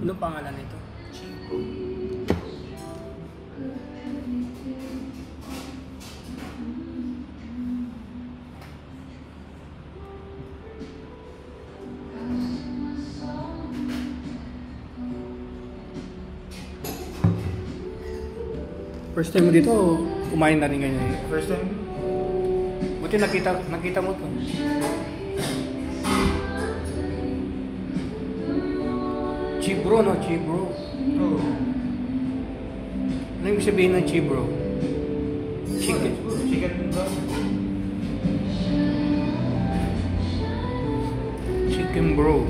Ano pangalan nito? Chico. First time mo dito, kumain na rin ganyan. First time? Buti nakita mo to. Chibro, no? Chibro. Oo. Ano yung sabihin ng chibro? Chicken. Chicken ba? Chicken bro.